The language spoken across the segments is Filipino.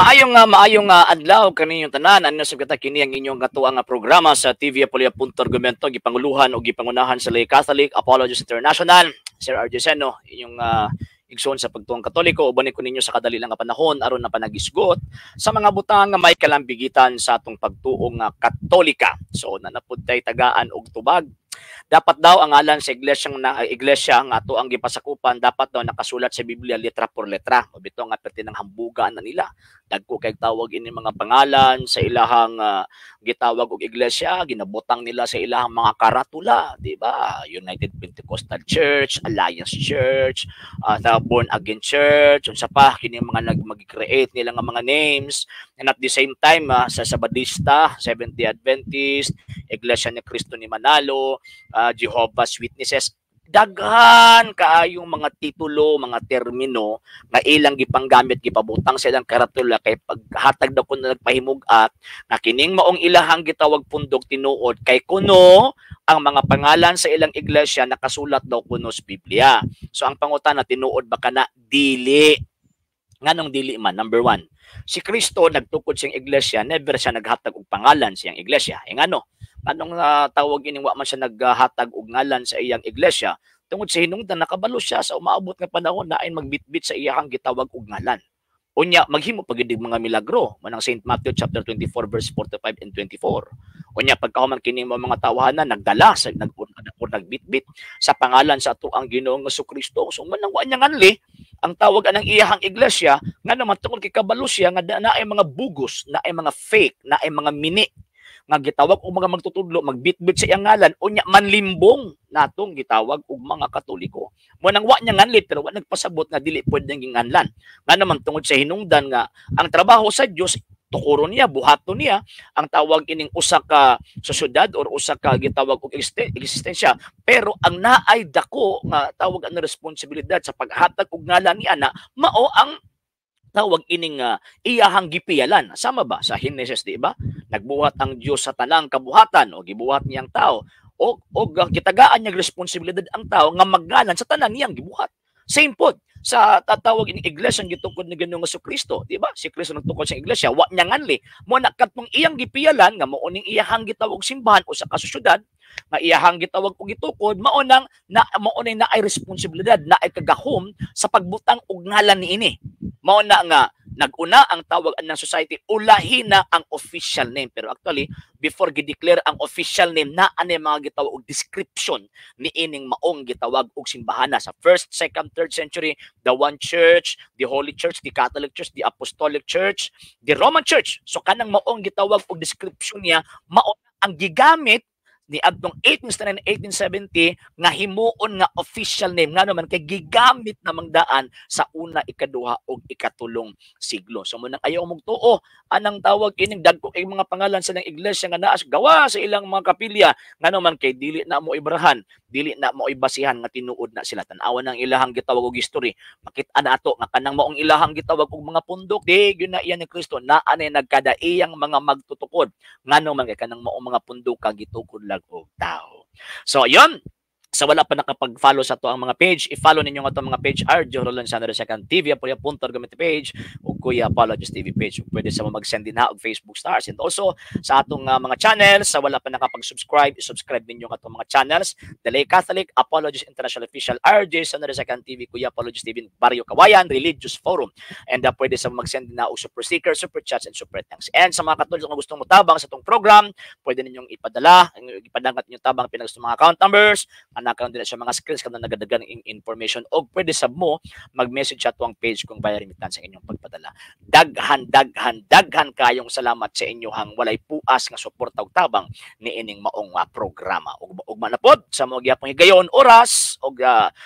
Maayong adlaw kaninyong tanan. Ano sa kita kini ang inyong katuang nga programa sa TV Apolia.argumento gipanguluhan o gipangunahan sa Lay Catholic Apologists International. Sir RJ Seno, inyong igsoon sa pagtuong Katoliko, ubanin ko ninyo sa kadali lang nga panahon aron na panagisgot sa mga butang nga may kalambigitan sa atong pagtuong Katolika. So nanapud tay tagaan og tubag. Dapat daw ang ngalan sa iglesia nga ato ang gipasakupan dapat daw nakasulat sa Biblia letra por letra. Mabito nga perti ng hambugan na nila. Dagko kay tawag ini mga pangalan sa ilahang gitawag og iglesia, ginabutang nila sa ilahang mga karatula, di ba? United Pentecostal Church, Alliance Church, the Born Again Church, unsa pa kini mga mag-create nila nga mga names, and at the same time sa Sabadista, Seventh Day Adventist, Iglesia ni Cristo ni Manalo, Jehovah's Witnesses, daghan kaayong mga titulo, mga termino nga ilang gipanggamit gipabutang sa ilang karatula kay paghatag daw kuno nagpahimug-at nga kining maong ilahang gitawag pundok tinuod kay kuno ang mga pangalan sa ilang iglesia nakasulat daw kuno sa Biblia. So ang pangutana tinuod ba kana? Dili. Nganong dili man? Number one, si Kristo nagtukod siyang iglesia, never siya naghatag og pangalan siyang iglesia. Ngano? Anong tawag ini wa man siya naghatag og ngalan sa iyang iglesia tungod sa hinungdan nakabalo siya sa umaabot nga panahon na ay magbitbit sa iyang gitawag og ngalan. Unya maghimo pagid mga milagro manang St. Matthew chapter 24 verse 45 and 24. Unya pagkahuman kini mga tawahanan nagdala sa nagbitbit sa pangalan sa ato ang Ginoong Jesucristo. So manang wa niya nganli ang tawag anang iyang iglesia nga naman tungod kay kabalo siya nga naay mga bugos, naay mga fake, naay mga mini nga gitawag og mga magtutudlo magbitbit sa iyang ngalan unya manlimbong natong gitawag og mga Katoliko. Mo nang wa niya nganlit pero wa nagpasabot nga dili pwedeng ginganlan. Nga naman tungod sa hinungdan nga ang trabaho sa Dios tukuron niya, buhaton niya ang tawag ining usa ka sosyedad or usa ka gitawag og eksistensya, pero ang naay dako nga tawag ang responsibilidad sa paghatag og ngalan ni ana mao ang tawag ining iyahang gipiyalan. Sama ba sa Henesis, di ba? Nagbuhat ang Dios sa tanang kabuhatan o gibuhat niyang tao o gitagaan niyang responsibilidad ang tao nga maggalan sa tanan niyang gibuhat. Same pod sa tatawag ining iglesia gitukod ni Ginoong Jesucristo, di ba? Si Kristo nagtukod sa iglesia, wa niya nganli mo nakatong iyang gipiyalan nga mao ning iyahang gitawag simbahan o sa kasyudad nga iyahang gitawag og gitukod mao nang naay responsibilidad, naay kagahom sa pagbutang og ngalan niini. Mao na nga naguna ang tawag ng society ulahi na ang official name, pero actually before gi-declare ang official name na ani mga gitawag og description ni ining maong gitawag og simbahana sa 1st, 2nd, 3rd century, the one church, the Holy Church, the Catholic Church, the Apostolic Church, the Roman Church. So kanang maong gitawag og description niya mao ang gigamit ni adtong 1869 1870 nga himuon nga official name nga naman kay gigamit namang daan sa una, ikaduha ug ikatulong siglo. So munang ayaw mong tuo anang tawag ining dagko kay mga pangalan sa ng iglesia nga naas gawa sa ilang mga kapilya nga naman kay dili na mo ibrahan, dili na mo ibasihan nga tinuod na sila tan-awan ang ilahang gitawag og history. Makit-an ato nga kanang maong ilahang gitawag og mga pundok di gyud na iyan ni Kristo na anay nagkadaiyang mga magtutukod nga naman kay kanang maong mga pundok ka gitukod og tao. So, yun. Sa wala pa nakapag-follow sa to ang mga page, i-follow ninyo nga itong mga page Arjo Roland Sandro II TV, Apolia.argumento page, o Kuya Apologist TV page. Pwede sa mag-send din ha og Facebook stars. And also, sa atong mga channels, sa wala pa nakapag-subscribe, i-subscribe ninyo nga itong mga channels. The Lay Catholic, Apologist International Official, RJ Sandro II TV, Kuya Apologist TV, Barrio Kawayan, Religious Forum. And pwede sa mag-send din na og super stickers, super chats, and super thanks. And sa mga Katoliko na gustong mutabang sa itong program, pwede ninyong ipadangat ninyong tabang pinag mga account numbers, nakaroon din sa mga screens kung nagadagan ng information o pwede sa mo mag-message sa tuwang page kung via remittance sa inyong pagpadala. Daghan kayong salamat sa inyohang walay puas nga suporta ug tabang ni ining maong programa. Ug manapod sa mga gihapon higayon oras ug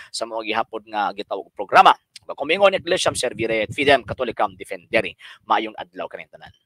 sa mga gihapon nga gitawag programa. Kumingon Iglesia Servire et Fidem Catholicam Defendere. Maayong adlaw kaning tanan.